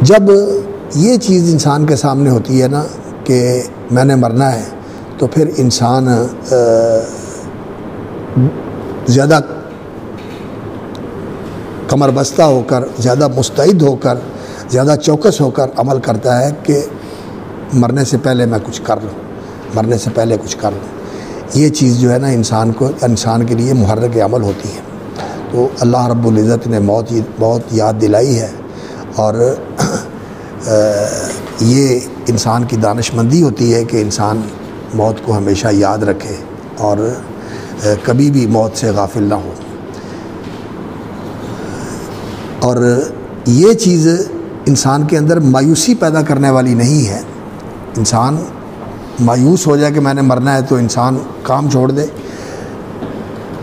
جب یہ چیز انسان کے سامنے ہوتی ہے نا کہ میں نے مرنا ہے، تو پھر انسان زیادہ کمر بستہ ہو کر، زیادہ مستعد ہو کر، زیادہ چوکس ہو کر عمل کرتا ہے کہ مرنے سے پہلے میں کچھ کر لوں، مرنے سے پہلے کچھ کر لوں۔ یہ چیز جو ہے نا انسان کے لیے محرک عمل ہوتی ہے۔ تو اللہ رب العزت نے موت یاد دلائی ہے، اور یہ انسان کی دانش مندی ہوتی ہے کہ انسان موت کو ہمیشہ یاد رکھے اور کبھی بھی موت سے غافل نہ ہو۔ اور یہ چیز انسان کے اندر مایوسی پیدا کرنے والی نہیں ہے۔ انسان مایوس ہو جائے کہ میں نے مرنا ہے تو انسان کام چھوڑ دے،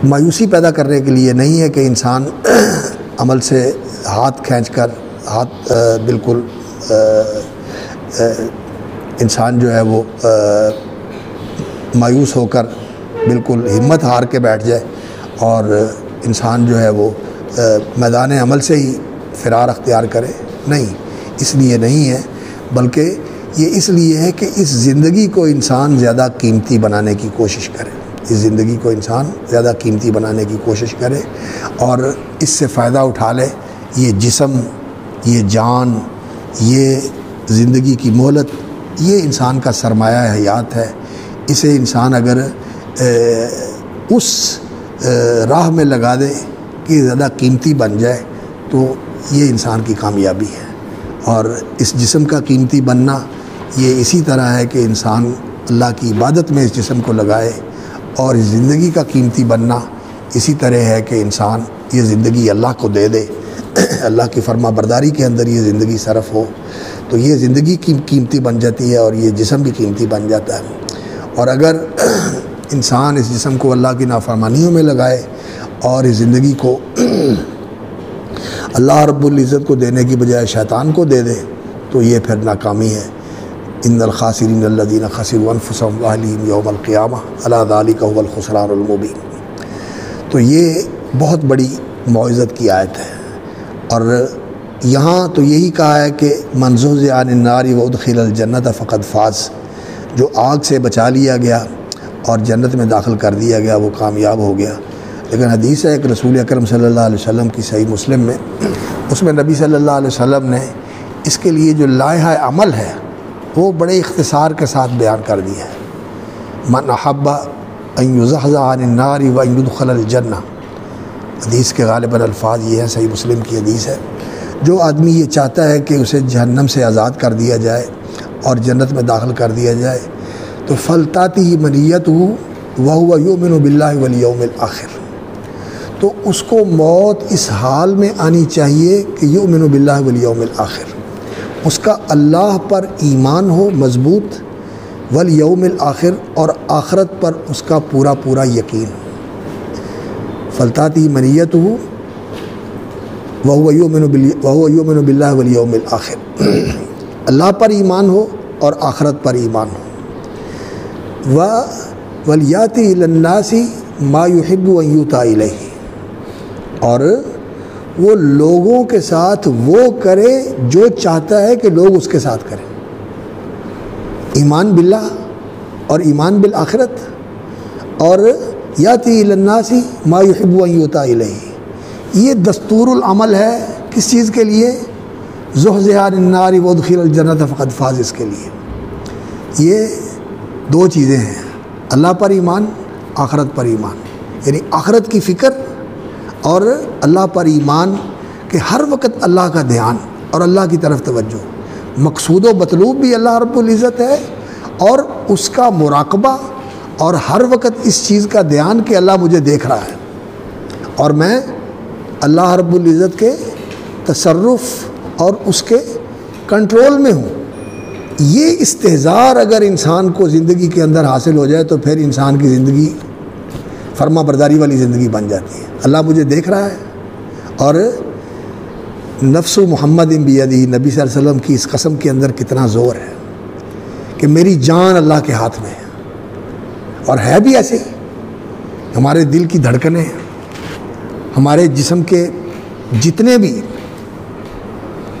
مایوسی پیدا کرنے کے لیے نہیں ہے کہ انسان عمل سے ہاتھ کھینچ کر بالکل انسان جو ہے وہ مایوس ہو کر بالکل ہمت ہار کے بیٹھ جائے اور انسان جو ہے وہ میدان عمل سے ہی فرار اختیار کرے۔ نہیں، اس لیے نہیں ہے، بلکہ یہ اس لیے ہے کہ اس زندگی کو انسان زیادہ قیمتی بنانے کی کوشش کرے، اس زندگی کو انسان زیادہ قیمتی بنانے کی کوشش کرے اور اس سے فائدہ اٹھا لے۔ یہ جسم، یہ جان، یہ زندگی کی مہلت، یہ انسان کا سرمایہ حیات ہے۔ اسے انسان اگر اس راہ میں لگا دے کہ زیادہ قیمتی بن جائے تو یہ انسان کی کامیابی ہے۔ اور اس جسم کا قیمتی بننا یہ اسی طرح ہے کہ انسان اللہ کی عبادت میں اس جسم کو لگائے، اور اس زندگی کا قیمتی بننا اسی طرح ہے کہ انسان یہ زندگی اللہ کو دے دے، اللہ کی فرما برداری کے اندر یہ زندگی صرف ہو، تو یہ زندگی قیمتی بن جاتی ہے اور یہ جسم بھی قیمتی بن جاتا ہے۔ اور اگر انسان اس جسم کو اللہ کی نافرمانیوں میں لگائے اور اس زندگی کو اللہ رب العزت کو دینے کی بجائے شیطان کو دے دے تو یہ پھر ناکامی ہے۔ ان الخاسرین الذین خسروا انفسهم واہلیہم یوم القیامہ الا ذلک هو الخسران المبین۔ تو یہ بہت بڑی موعظت کی آیت ہے، اور یہاں تو یہی کہا ہے کہ من زحزح عن النار وادخل الجنۃ فقد فاز، جو آگ سے بچا لیا گیا اور جنت میں داخل کر دیا گیا وہ کامیاب ہو گیا۔ لیکن حدیث ہے کہ رسول اکرم صلی اللہ علیہ وسلم کی صحیح مسلم میں، اس میں نبی صلی اللہ علیہ وسلم نے اس کے لیے جو لائحہ عمل ہے وہ بڑے اختصار کے ساتھ بیان کر دیا ہے۔ من احب ان یزحزح عن النار وان يدخل الجنہ، حدیث کے غالباً الفاظ یہ ہیں، صحیح مسلم کی حدیث ہے، جو آدمی یہ چاہتا ہے کہ اسے جہنم سے آزاد کر دیا جائے اور جنت میں داخل کر دیا جائے تو فلتاتہ منیتہ وہو یؤمن باللہ والیوم الآخر، تو اس کو موت اس حال میں آنی چاہیے کہ یؤمن باللہ والیوم الآخر، اس کا اللہ پر ایمان ہو مضبوط، والیوم الآخر، اور آخرت پر اس کا پورا پورا یقین ہو۔ فلتاتی منیتہ وہو یؤمن باللہ والیوم الآخر، اللہ پر ایمان ہو اور آخرت پر ایمان ہو۔ ولیاتی الی الناس ما یحب ان یؤتی الیہ، اور وہ لوگوں کے ساتھ وہ کرے جو چاہتا ہے کہ لوگ اس کے ساتھ کریں۔ ایمان باللہ اور ایمان بالآخرت، اور یاتی الی الناس ما یحب ان یؤتی الیہ، یہ دستور العمل ہے کس چیز کے لیے؟ زحزح عن النار وادخل الجنۃ فقد فاز، اس کے لیے۔ یہ دو چیزیں ہیں، اللہ پر ایمان، آخرت پر ایمان، یعنی آخرت کی فکر اور اللہ پر ایمان کہ ہر وقت اللہ کا دھیان اور اللہ کی طرف توجہ، مقصود و مطلوب بھی اللہ رب العزت ہے اور اس کا مراقبہ اور ہر وقت اس چیز کا دھیان کہ اللہ مجھے دیکھ رہا ہے اور میں اللہ رب العزت کے تصرف اور اس کے کنٹرول میں ہوں۔ یہ استحضار اگر انسان کو زندگی کے اندر حاصل ہو جائے تو پھر انسان کی زندگی فرما برداری والی زندگی بن جاتی ہے۔ اللہ مجھے دیکھ رہا ہے، اور نفس محمد بیدہ، نبی صلی اللہ علیہ وسلم کی اس قسم کے اندر کتنا زور ہے کہ میری جان اللہ کے ہاتھ میں ہے، اور ہے بھی ایسے۔ ہمارے دل کی دھڑکنیں، ہمارے جسم کے جتنے بھی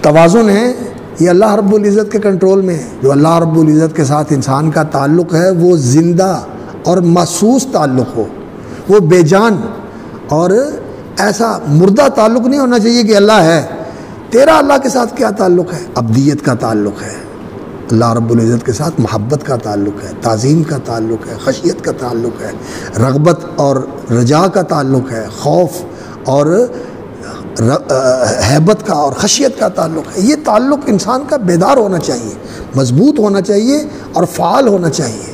توازن ہیں یہ اللہ رب العزت کے کنٹرول میں ہے۔ جو اللہ رب العزت کے ساتھ انسان کا تعلق ہے وہ زندہ اور محسوس تعلق ہو، وہ بے جان اور ایسا مردہ تعلق نہیں ہونا چاہیے کہ اللہ ہے۔ تیرا اللہ کے ساتھ کیا تعلق ہے؟ عبدیت کا تعلق ہے، اللہ رب العزت کے ساتھ محبت کا تعلق ہے، تعظیم کا تعلق ہے، خشیت کا تعلق ہے، رغبت اور رجا کا تعلق ہے، خوف اور ہیبت کا اور خشیت کا تعلق ہے۔ یہ تعلق انسان کا بیدار ہونا چاہیے، مضبوط ہونا چاہیے اور فعال ہونا چاہیے۔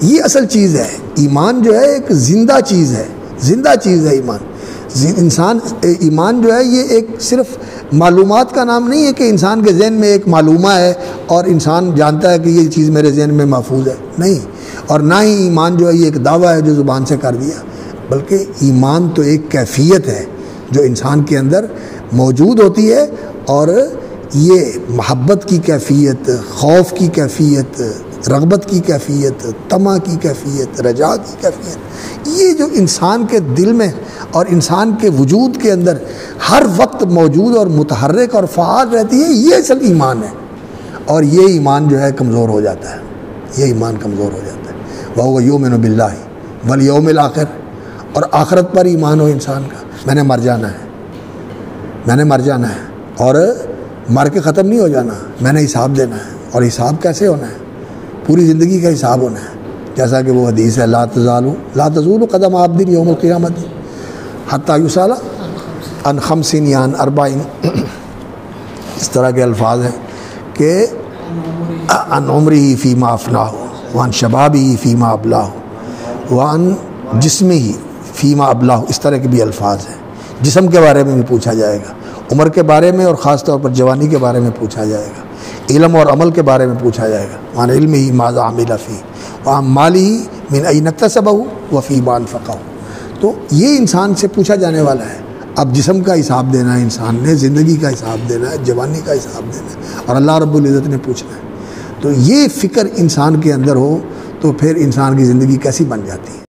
یہ اصل چیز ہے۔ ایمان جو ہے ایک زندہ چیز ہے، زندہ چیز ہے ایمان۔ ایمان جو ہے یہ ایک صرف معلومات کا نام نہیں ہے کہ انسان کے ذہن میں ایک معلومہ ہے اور انسان جانتا ہے کہ یہ چیز میرے ذہن میں محفوظ ہے، نہیں۔ اور نہ ہی ایمان جو ہے یہ ایک دعویٰ ہے جو زبان سے کر دیا، بلکہ ایمان تو ایک کیفیت ہے جو انسان کے اندر موجود ہوتی ہے، اور یہ محبت کی کیفیت، خوف کی کیفیت، رغبت کی کیفیت، طمع کی کیفیت، رجا کی کیفیت، یہ جو انسان کے دل میں اور انسان کے وجود کے اندر ہر وقت موجود اور متحرک اور فعال رہتی ہے، یہ اصل ایمان ہے۔ اور یہ ایمان جو ہے کمزور ہو جاتا ہے، یہ ایمان کمزور ہو جاتا ہے۔ وَهُوَ يُؤْمِنُ بِاللَّهِ وَالْيَوْمِ الْآخِرِ، اور آخرت پر ایمان ہو انسان کا، میں نے مر جانا ہے، میں نے مر جانا ہے اور مر کے ختم نہیں ہو جانا، میں نے حساب دینا ہے۔ اور حساب کیسے ہونا ہے؟ پوری زندگی کا حساب ہونا ہے، جیسا کہ وہ حدیث ہے لا تزول قدم عبد یوم القیامت حتی یسأل عن 50 یا عن 40، اس طرح کے الفاظ ہیں کہ عن عمرہ فیما افناہ وعن شبابہ فیما ابلاہ وعن جسمہ فیما ابلاہ، اس طرح کے بھی الفاظ ہیں۔ جسم کے بارے میں بھی پوچھا جائے گا، عمر کے بارے میں اور خاص طور پر جوانی کے بارے میں پوچھا جائے گا، علم اور عمل کے بارے میں پوچھا جائے گا، وعن علمہ ماذا عمل فیہ وعن مالہ من این اکتسبہ وفیما انفقہ۔ تو یہ انسان سے پوچھا جانے والا ہے۔ اب جسم کا حساب دینا ہے انسان نے، زندگی کا حساب دینا ہے، جوانی کا حساب دینا ہے، اور اللہ رب العزت نے پوچھنا ہے۔ تو یہ فکر انسان کے اندر ہو تو پھر انسان کی زندگی کیسی بن جاتی ہے۔